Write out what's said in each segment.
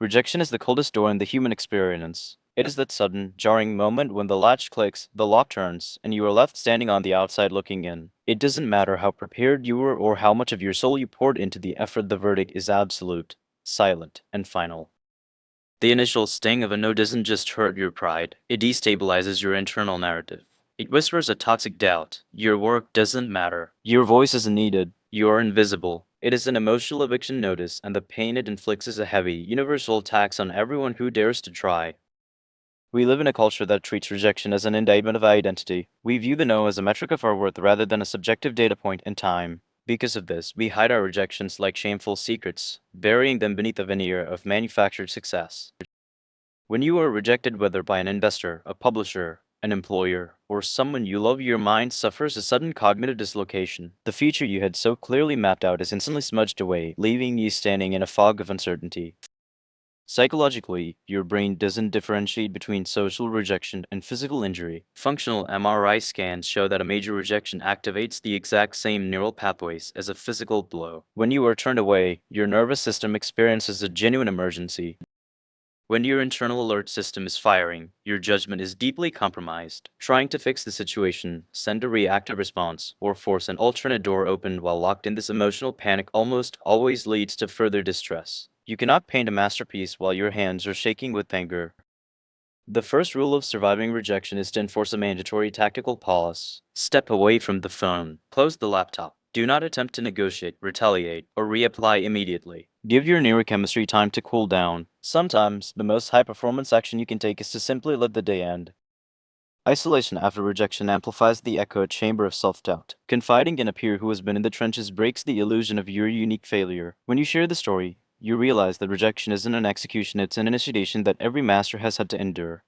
Rejection is the coldest door in the human experience. It is that sudden, jarring moment when the latch clicks, the lock turns, and you are left standing on the outside looking in. It doesn't matter how prepared you were or how much of your soul you poured into the effort, the verdict is absolute, silent, and final. The initial sting of a no doesn't just hurt your pride, it destabilizes your internal narrative. It whispers a toxic doubt. Your work doesn't matter. Your voice isn't needed. You are invisible. It is an emotional eviction notice, and the pain it inflicts is a heavy, universal tax on everyone who dares to try. We live in a culture that treats rejection as an indictment of identity. We view the no as a metric of our worth rather than a subjective data point in time. Because of this, we hide our rejections like shameful secrets, burying them beneath a veneer of manufactured success. When you are rejected, whether by an investor, a publisher, an employer, or someone you love, your mind suffers a sudden cognitive dislocation. The future you had so clearly mapped out is instantly smudged away, leaving you standing in a fog of uncertainty. Psychologically, your brain doesn't differentiate between social rejection and physical injury. Functional MRI scans show that a major rejection activates the exact same neural pathways as a physical blow. When you are turned away, your nervous system experiences a genuine emergency. When your internal alert system is firing, your judgment is deeply compromised. Trying to fix the situation, send a reactive response, or force an alternate door open while locked in this emotional panic almost always leads to further distress. You cannot paint a masterpiece while your hands are shaking with anger. The first rule of surviving rejection is to enforce a mandatory tactical pause. Step away from the phone. Close the laptop. Do not attempt to negotiate, retaliate, or reapply immediately. Give your neurochemistry time to cool down. Sometimes, the most high-performance action you can take is to simply let the day end. Isolation after rejection amplifies the echo chamber of self-doubt. Confiding in a peer who has been in the trenches breaks the illusion of your unique failure. When you share the story, you realize that rejection isn't an execution, it's an initiation that every master has had to endure.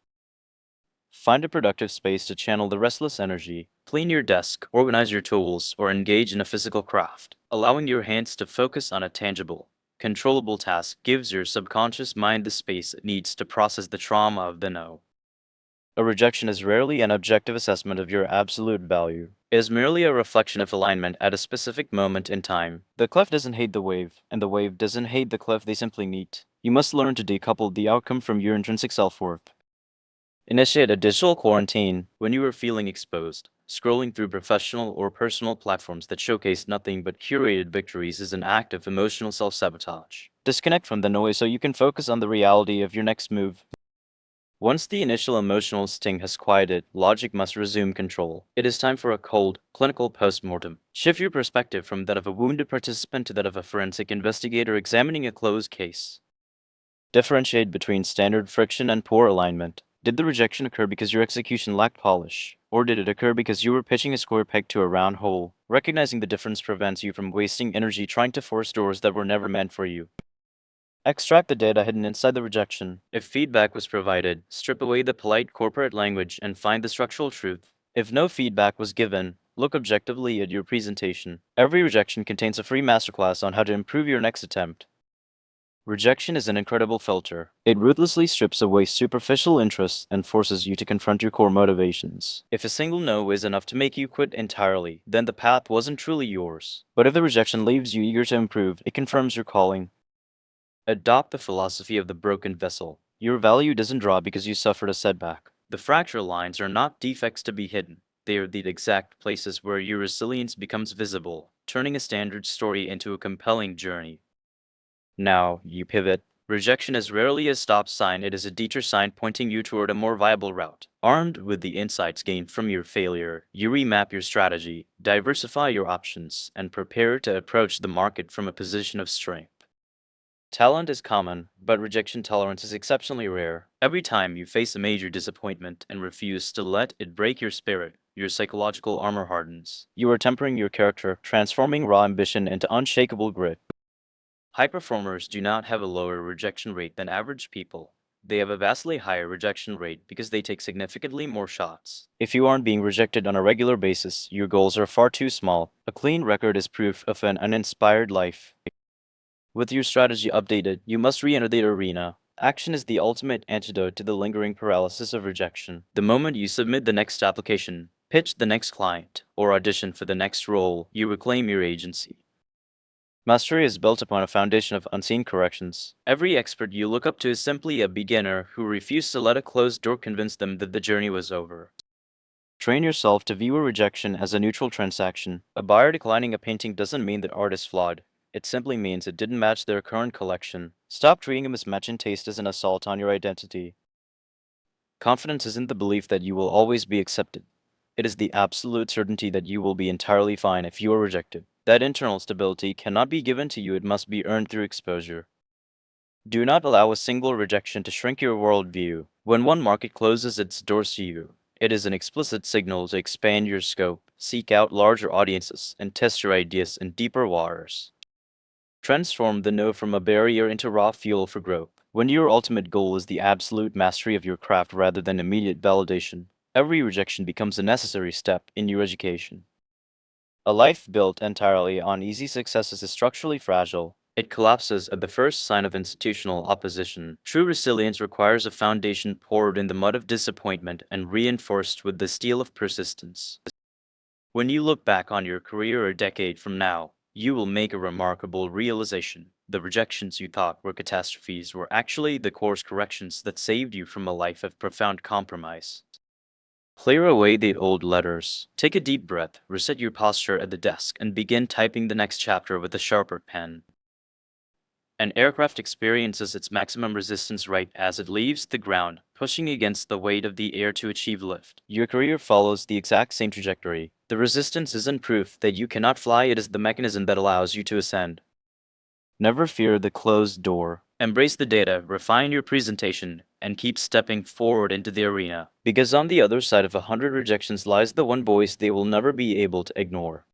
Find a productive space to channel the restless energy. Clean your desk, organize your tools, or engage in a physical craft. Allowing your hands to focus on a tangible, controllable task gives your subconscious mind the space it needs to process the trauma of the no. A rejection is rarely an objective assessment of your absolute value. It is merely a reflection of alignment at a specific moment in time. The cliff doesn't hate the wave, and the wave doesn't hate the cliff, they simply meet. You must learn to decouple the outcome from your intrinsic self-worth. Initiate a digital quarantine when you are feeling exposed. Scrolling through professional or personal platforms that showcase nothing but curated victories is an act of emotional self-sabotage. Disconnect from the noise so you can focus on the reality of your next move. Once the initial emotional sting has quieted, logic must resume control. It is time for a cold, clinical postmortem. Shift your perspective from that of a wounded participant to that of a forensic investigator examining a closed case. Differentiate between standard friction and poor alignment. Did the rejection occur because your execution lacked polish? Or did it occur because you were pitching a square peg to a round hole? Recognizing the difference prevents you from wasting energy trying to force doors that were never meant for you. Extract the data hidden inside the rejection. If feedback was provided, strip away the polite corporate language and find the structural truth. If no feedback was given, look objectively at your presentation. Every rejection contains a free masterclass on how to improve your next attempt. Rejection is an incredible filter. It ruthlessly strips away superficial interests and forces you to confront your core motivations. If a single no is enough to make you quit entirely, then the path wasn't truly yours. But if the rejection leaves you eager to improve, it confirms your calling. Adopt the philosophy of the broken vessel. Your value doesn't drop because you suffered a setback. The fracture lines are not defects to be hidden. They are the exact places where your resilience becomes visible, turning a standard story into a compelling journey. Now, you pivot. Rejection is rarely a stop sign, it is a detour sign pointing you toward a more viable route. Armed with the insights gained from your failure, you remap your strategy, diversify your options, and prepare to approach the market from a position of strength. Talent is common, but rejection tolerance is exceptionally rare. Every time you face a major disappointment and refuse to let it break your spirit, your psychological armor hardens. You are tempering your character, transforming raw ambition into unshakable grit. High performers do not have a lower rejection rate than average people. They have a vastly higher rejection rate because they take significantly more shots. If you aren't being rejected on a regular basis, your goals are far too small. A clean record is proof of an uninspired life. With your strategy updated, you must re-enter the arena. Action is the ultimate antidote to the lingering paralysis of rejection. The moment you submit the next application, pitch the next client, or audition for the next role, you reclaim your agency. Mastery is built upon a foundation of unseen corrections. Every expert you look up to is simply a beginner who refused to let a closed door convince them that the journey was over. Train yourself to view a rejection as a neutral transaction. A buyer declining a painting doesn't mean that art is flawed. It simply means it didn't match their current collection. Stop treating a mismatch in taste as an assault on your identity. Confidence isn't the belief that you will always be accepted. It is the absolute certainty that you will be entirely fine if you are rejected. That internal stability cannot be given to you, it must be earned through exposure. Do not allow a single rejection to shrink your worldview. When one market closes its doors to you, it is an explicit signal to expand your scope, seek out larger audiences, and test your ideas in deeper waters. Transform the no from a barrier into raw fuel for growth. When your ultimate goal is the absolute mastery of your craft rather than immediate validation, every rejection becomes a necessary step in your education. A life built entirely on easy successes is structurally fragile. It collapses at the first sign of institutional opposition. True resilience requires a foundation poured in the mud of disappointment and reinforced with the steel of persistence. When you look back on your career a decade from now, you will make a remarkable realization. The rejections you thought were catastrophes were actually the course corrections that saved you from a life of profound compromise. Clear away the old letters. Take a deep breath, reset your posture at the desk, and begin typing the next chapter with a sharper pen. An aircraft experiences its maximum resistance right as it leaves the ground, pushing against the weight of the air to achieve lift. Your career follows the exact same trajectory. The resistance isn't proof that you cannot fly, it is the mechanism that allows you to ascend. Never fear the closed door. Embrace the data, refine your presentation, and keep stepping forward into the arena. Because on the other side of 100 rejections lies the one voice they will never be able to ignore.